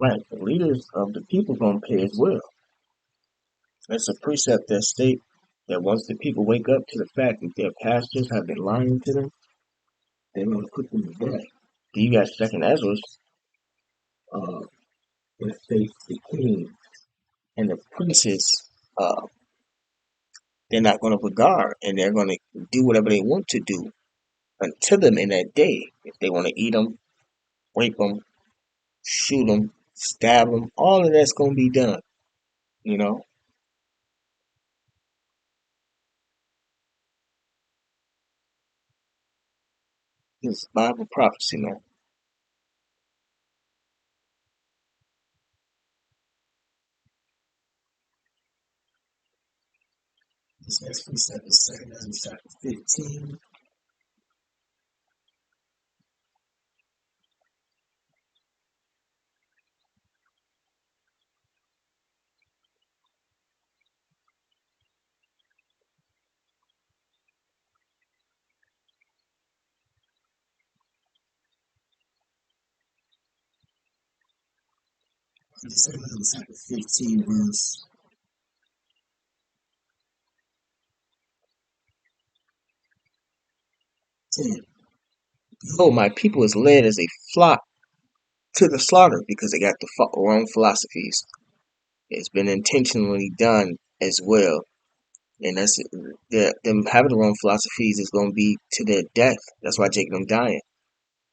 Right, the leaders of the people gonna pay as well. It's a precept that state that once the people wake up to the fact that their pastors have been lying to them, they're gonna put them to death. You got second Ezra's, uh, it states the king and the princes, uh, they're not gonna regard and they're gonna do whatever they want to do unto them in that day. If they want to eat them, rape them, shoot them, stab them, all of that's gonna be done. You know, it's Bible prophecy, man. This next precept is second Ezra chapter 15. Second Ezra chapter 15, verse 10. Behold, my people is led as a flock to the slaughter because they got the wrong philosophies. It's been intentionally done as well. And them having the wrong philosophies is going to be to their death. That's why Jacob them dying.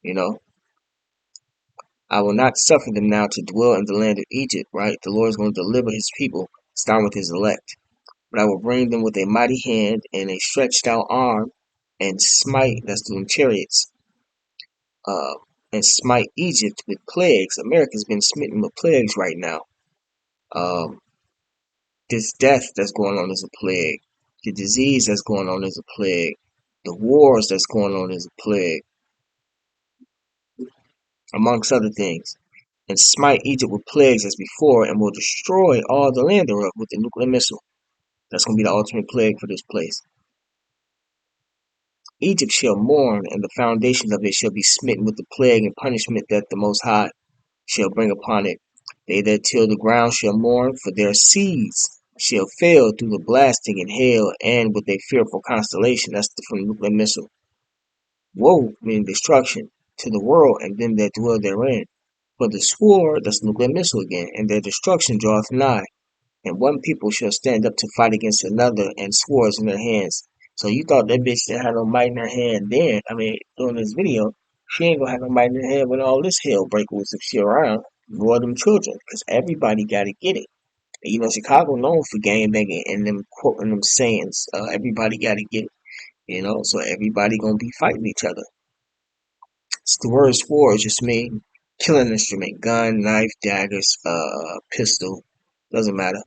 You know, I will not suffer them now to dwell in the land of Egypt, right? The Lord is going to deliver his people, starting with his elect. But I will bring them with a mighty hand and a stretched out arm and smite, that's doing chariots, uh, and smite Egypt with plagues. America's been smitten with plagues right now. Um, this death that's going on is a plague. The disease that's going on is a plague. The wars that's going on is a plague, amongst other things. And smite Egypt with plagues as before, and will destroy all the land thereof with the nuclear missile. That's going to be the ultimate plague for this place. Egypt shall mourn, and the foundations of it shall be smitten with the plague and punishment that the Most High shall bring upon it. They that till the ground shall mourn, for their seeds shall fail through the blasting and hail, and with a fearful constellation. That's from the nuclear missile. Woe, meaning destruction, to the world and them that dwell therein. For the sword, that's nuclear missile again, and their destruction draweth nigh. And one people shall stand up to fight against another, and swords in their hands. So you thought that bitch that had no might in her hand then, I mean, doing this video, she ain't gonna have no might in her hand when all this hell break loose if she around. More them children, because everybody gotta get it. And, you know, Chicago known for gang banging and them quoting them sayings. Everybody gotta get it, you know, so everybody gonna be fighting each other. It's the word sword just mean killing instrument, gun, knife, daggers, pistol, doesn't matter.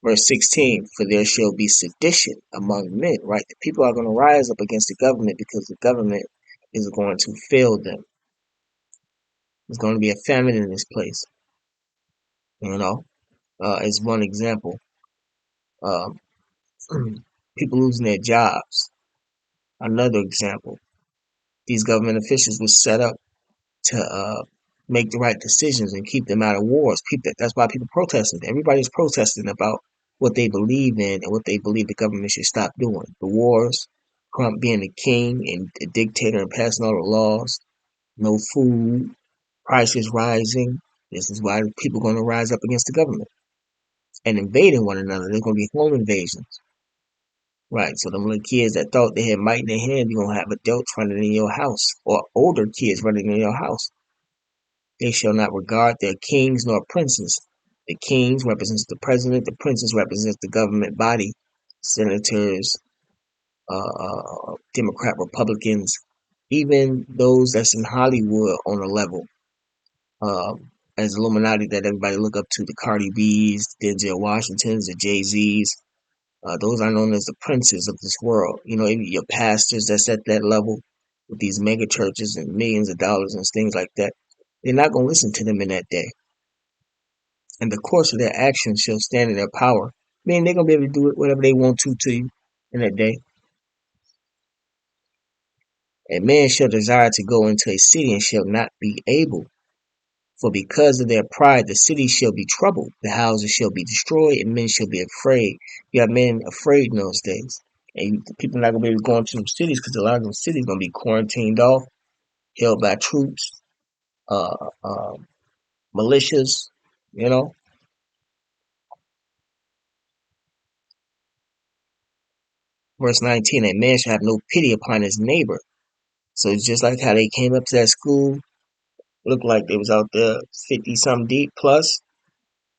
Verse 16, for there shall be sedition among men, right? The people are going to rise up against the government because the government is going to fail them. There's going to be a famine in this place, you know, as one example. Um, people losing their jobs. Another example. These government officials were set up to make the right decisions and keep them out of wars. That's why people protested. Everybody's protesting about what they believe in and what they believe the government should stop doing. The wars, Trump being the king and the dictator and passing all the laws, no food, prices rising. This is why people are going to rise up against the government and invading one another. There's going to be home invasions. Right, so them little kids that thought they had might in their hand, you're gonna have adults running in your house, or older kids running in your house. They shall not regard their kings nor princes. The kings represents the president. The princes represents the government body, senators, Democrat, Republicans, even those that's in Hollywood on a level, as Illuminati that everybody look up to, the Cardi B's, Denzel Washingtons, the Jay Z's. Those are known as the princes of this world. You know, even your pastors that's at that level with these mega churches and millions of dollars and things like that. They're not going to listen to them in that day. And the course of their actions shall stand in their power. Meaning they're gonna be able to do it whatever they want to you in that day. And man shall desire to go into a city and shall not be able. For because of their pride, the city shall be troubled, the houses shall be destroyed, and men shall be afraid. You have men afraid in those days. And people not going to be able to go into them cities because a lot of them cities going to be quarantined off, held by troops, uh, uh, militias, you know. Verse 19, a man shall have no pity upon his neighbor. So it's just like how they came up to that school, looked like they was out there 50 some deep plus.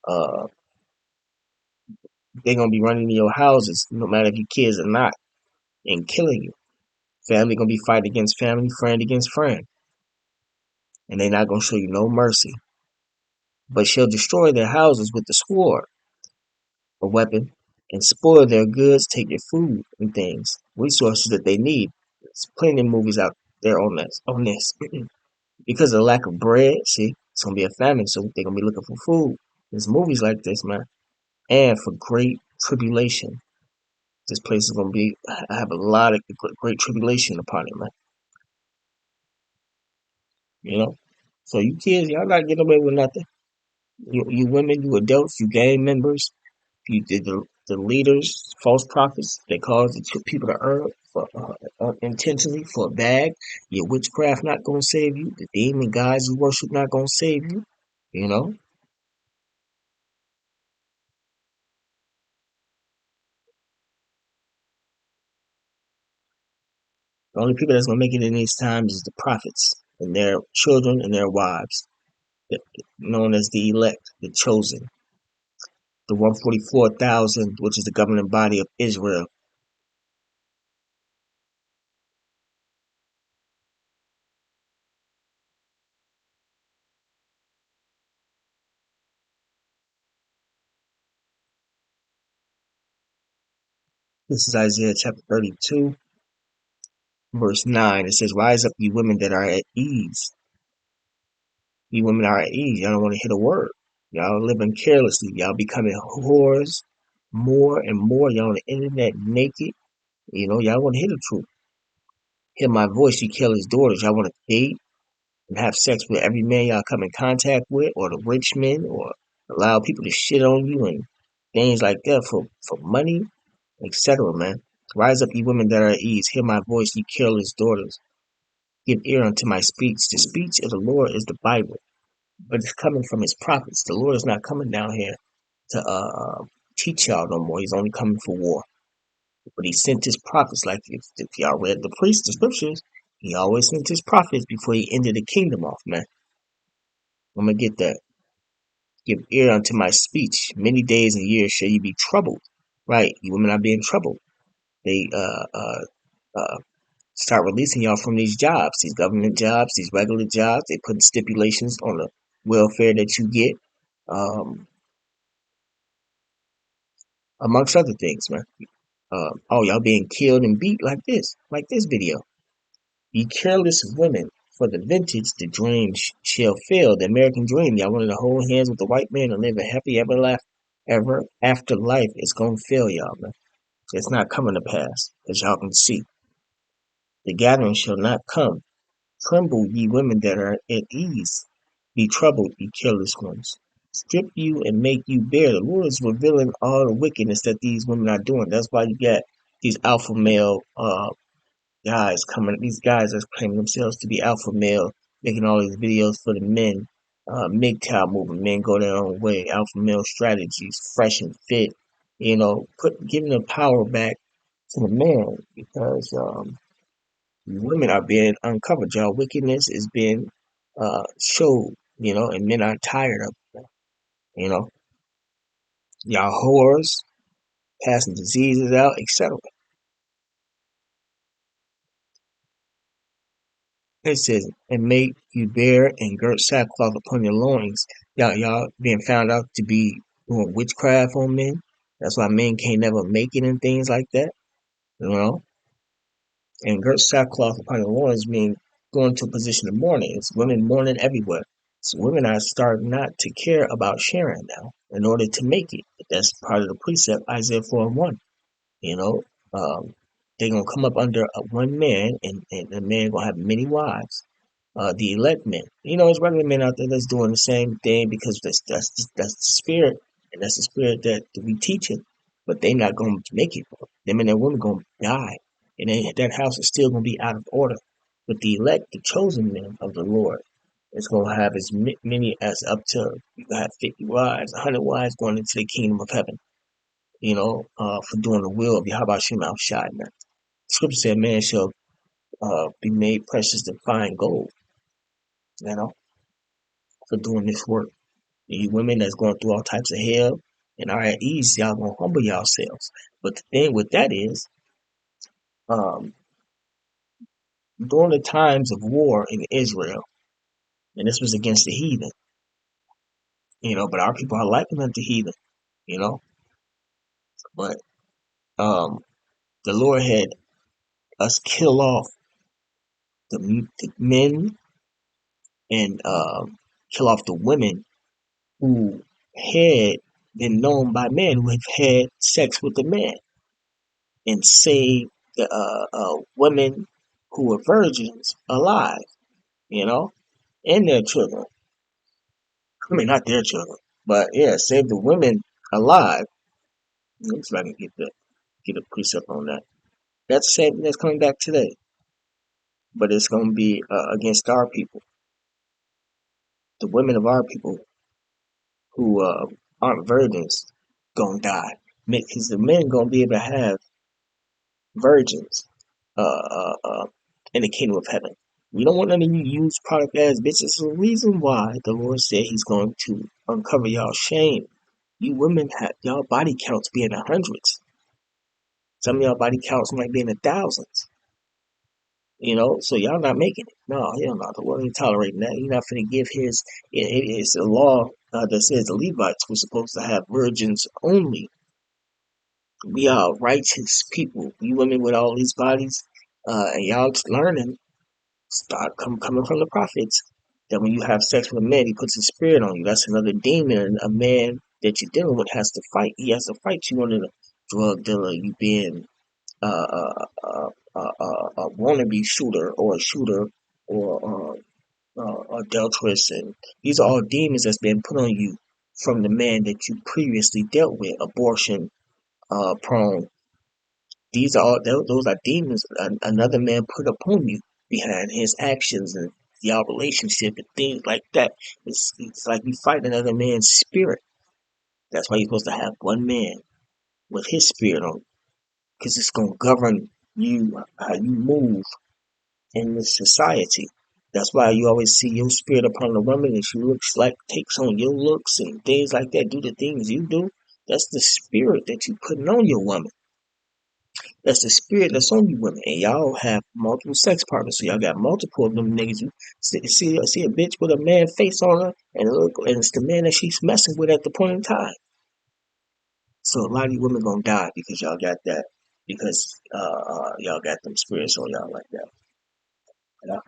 Uh, they're gonna be running to your houses, no matter if your kids or not, and killing you. Family gonna be fighting against family, friend against friend, and they're not gonna show you no mercy. But shall destroy their houses with the sword, a weapon, and spoil their goods, take their food and things, resources that they need. There's plenty of movies out there on this. On this, because of the lack of bread. See, it's gonna be a famine, so they're gonna be looking for food. There's movies like this, man, and for great tribulation. This place is gonna be. I have a lot of great tribulation upon it, man. You know. So you kids, y'all not getting away with nothing. You women, you adults, you gang members, you the leaders, false prophets. They cause the people to earn for intentionally for a bag. Your witchcraft not gonna save you. The demon gods you worship not gonna save you. You know. The only people that's gonna make it in these times is the prophets and their children and their wives, known as the elect, the chosen, the 144,000, which is the governing body of Israel. This is Isaiah chapter 32, verse 9. It says, "Rise up, ye women that are at ease. Ye women are at ease. Y'all don't want to hit a word. Y'all living carelessly. Y'all becoming whores more and more. Y'all on the internet naked. You know, y'all want to hear the truth. Hear my voice, you kill his daughters. Y'all want to date and have sex with every man y'all come in contact with, or the rich men, or allow people to shit on you and things like that for money, etc. Man, rise up, ye women that are at ease. Hear my voice, ye careless daughters. Give ear unto my speech. The speech of the Lord is the Bible, but it's coming from His prophets. The Lord is not coming down here to teach y'all no more. He's only coming for war. But He sent His prophets. Like if y'all read the priests, the scriptures, He always sent His prophets before He ended the kingdom off. Man, I'm gonna get that. Give ear unto my speech. Many days and years shall you be troubled. Right, you women are being troubled. They uh, start releasing y'all from these jobs, these government jobs, these regular jobs. They put stipulations on the welfare that you get, um, amongst other things, man. Oh, y'all being killed and beat like this video. Ye careless women, for the vintage, the dream shall fail. The American dream, y'all wanted to hold hands with the white man and live a happy ever after life is gonna fail y'all, man. It's not coming to pass, as y'all can see. The gathering shall not come. Tremble, ye women that are at ease. Be troubled, ye careless ones. Strip you and make you bare. The Lord is revealing all the wickedness that these women are doing. That's why you got these alpha male guys coming. These guys are claiming themselves to be alpha male, making all these videos for the men. MGTOW movement, men go their own way. Alpha male strategies, fresh and fit. You know, giving the power back to the man because women are being uncovered. Y'all wickedness is being showed, you know, and men are tired of it. You know, y'all whores, passing diseases out, etc. It says, and make you bear and girt sackcloth upon your loins. Y'all being found out to be doing witchcraft on men. That's why men can't never make it and things like that. You know, and girt sackcloth upon your loins mean going to a position of mourning. It's women mourning everywhere. So women are starting not to care about sharing now in order to make it. That's part of the precept, Isaiah 4 and 1. You know, they're going to come up under one man, and the man going to have many wives. the elect men. You know, there's regular men out there that's doing the same thing because that's the spirit, and that's the spirit that we teaching. But they not gonna make it. Them and their women gonna die, and that house is still gonna be out of order. But the elect, the chosen men of the Lord, is gonna have as many as up to you have 50 wives, 100 wives going into the kingdom of heaven. You know, for doing the will of Yahweh Shem Al Shai. The scripture said, "Man shall be made precious to fine gold." You know, for doing this work. You women that's going through all types of hell and are at ease, y'all gonna humble yourselves. But the thing with that is, um, during the times of war in Israel, and this was against the heathen, you know, but our people are liking unto heathen, you know. But um, the Lord had us kill off the men and kill off the women who had been known by men who have had sex with the man and save the women who were virgins alive, you know, and their children. I mean, not their children, but yeah, save the women alive. Looks like I can get a precept on that. That's the same thing that's coming back today, but it's going to be against our people, the women of our people who aren't virgins, gonna die. Because the men gonna be able to have virgins uh, uh, uh, in the kingdom of heaven. We don't want none of you used product ass bitches. It's the reason why the Lord said He's going to uncover y'all shame. You women have y'all body counts be in the hundreds. Some of y'all body counts might be in the thousands. You know, so y'all not making it. No, hell no. The Lord ain't tolerating that. He's not going to give His. It's a law that says the Levites were supposed to have virgins only. We are righteous people. You women with all these bodies, and y'all just learning. Start coming from the prophets that when you have sex with a man, he puts his spirit on you. That's another demon. A man that you're dealing with has to fight. He has to fight you on a drug dealer. You being a wannabe shooter or a shooter or adulteress, and these are all demons that's been put on you from the man that you previously dealt with. Abortion prone. These are all those are demons another man put upon you behind his actions and y'all relationship and things like that. It's like you fight another man's spirit. That's why you're supposed to have one man with his spirit on, because it's gonna govern you how you move in this society. That's why you always see your spirit upon a woman and she looks like takes on your looks and things like that. Do the things you do. That's the spirit that you putting on your woman. That's the spirit that's on you women. And y'all have multiple sex partners. So y'all got multiple of them niggas. You see a bitch with a man face on her and it's the man that she's messing with at the point in time. So a lot of you women gonna die because y'all got that. Because y'all got them spirits on y'all like that. You know?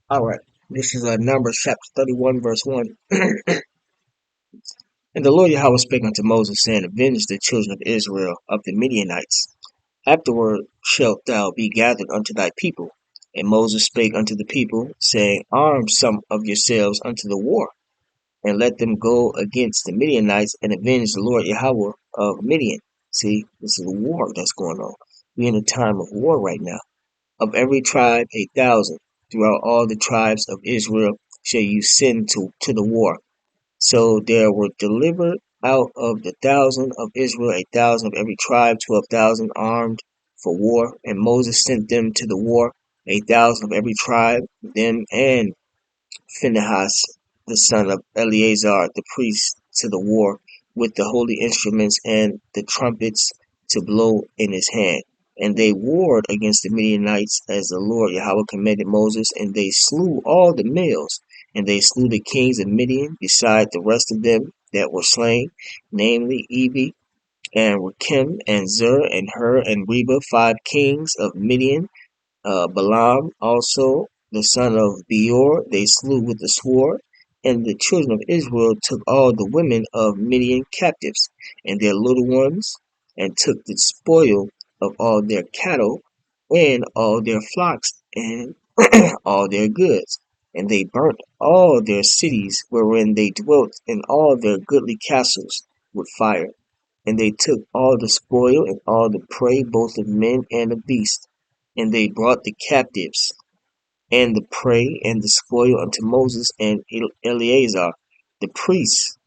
All right. This is Numbers chapter 31, verse 1. And the Lord Yahweh spake unto Moses, saying, Avenge the children of Israel of the Midianites. Afterward shalt thou be gathered unto thy people. And Moses spake unto the people, saying, Arm some of yourselves unto the war, and let them go against the Midianites and avenge the Lord Yahweh of Midian. See, this is a war that's going on. We're in a time of war right now. Of every tribe 1,000, throughout all the tribes of Israel shall you send to the war. So there were delivered out of the 1,000 of Israel 1,000 of every tribe, 12,000 armed for war. And Moses sent them to the war, 1,000 of every tribe, them and Phinehas, the son of Eleazar the priest, to the war, with the holy instruments and the trumpets to blow in his hand. And they warred against the Midianites as the Lord Yahweh commanded Moses, and they slew all the males. And they slew the kings of Midian, beside the rest of them that were slain, namely Evi, and Rakim, and Zur, and Hur, and Reba, 5 kings of Midian. Balaam also, the son of Beor, they slew with the sword. And the children of Israel took all the women of Midian captives, and their little ones, and took the spoil of all their cattle, and all their flocks, and all their goods. And they burnt all their cities wherein they dwelt, and all their goodly castles with fire. And they took all the spoil and all the prey, both of men and of beasts. And they brought the captives and the prey and the spoil unto Moses and Eleazar the priests,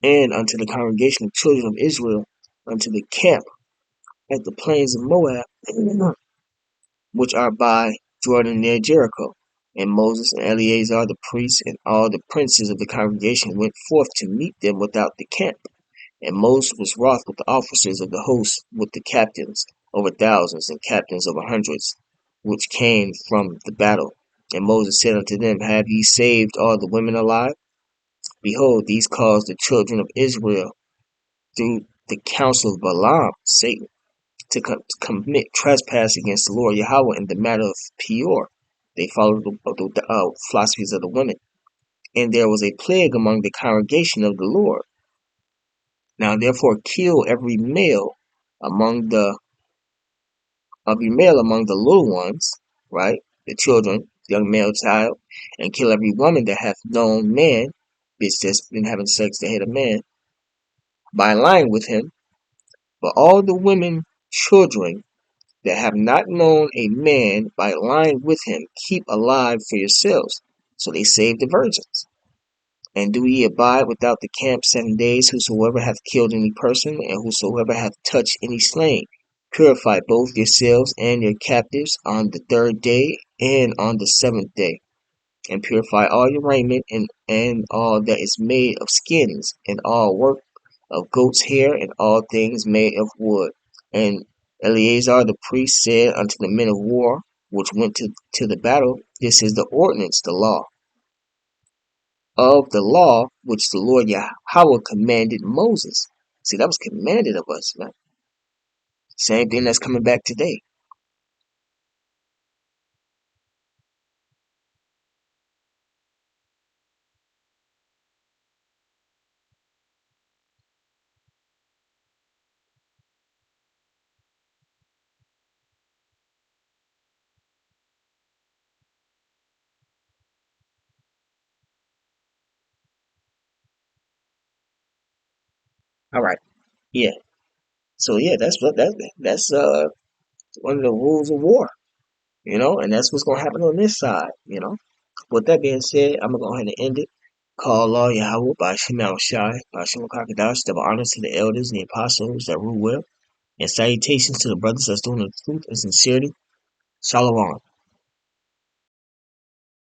and unto the congregation of children of Israel, unto the camp at the plains of Moab, which are by Jordan near Jericho. And Moses and Eleazar the priests and all the princes of the congregation went forth to meet them without the camp. And Moses was wroth with the officers of the host, with the captains over thousands and captains over hundreds, which came from the battle. And Moses said unto them, Have ye saved all the women alive? Behold, these caused the children of Israel through the counsel of Balaam, Satan, to commit trespass against the Lord Yahweh in the matter of Peor. They followed the philosophies of the women. And there was a plague among the congregation of the Lord. Now therefore kill among the every male among the little ones, right? The children, young male child, and kill every woman that hath known man, bitch that's been having sex that hit a man, by lying with him. But all the women children that have not known a man by lying with him, keep alive for yourselves. So they saved the virgins. And do ye abide without the camp 7 days, whosoever hath killed any person, and whosoever hath touched any slain. Purify both yourselves and your captives on the 3rd day and on the 7th day. And purify all your raiment, and all that is made of skins, and all work of goat's hair, and all things made of wood. And Eleazar the priest said unto the men of war, which went to the battle, This is the ordinance, the law of the law which the Lord Yahweh commanded Moses. See, that was commanded of us, man. Same thing that's coming back today. All right. Yeah. So yeah, that's one of the rules of war, and that's what's gonna happen on this side. With that being said, I'm gonna go ahead and end it. Call Allah Yahweh by Shema Shai, by Shema Kakadash, double honors to the elders and the apostles that rule well, and salutations to the brothers that's doing the truth and sincerity. Shalom.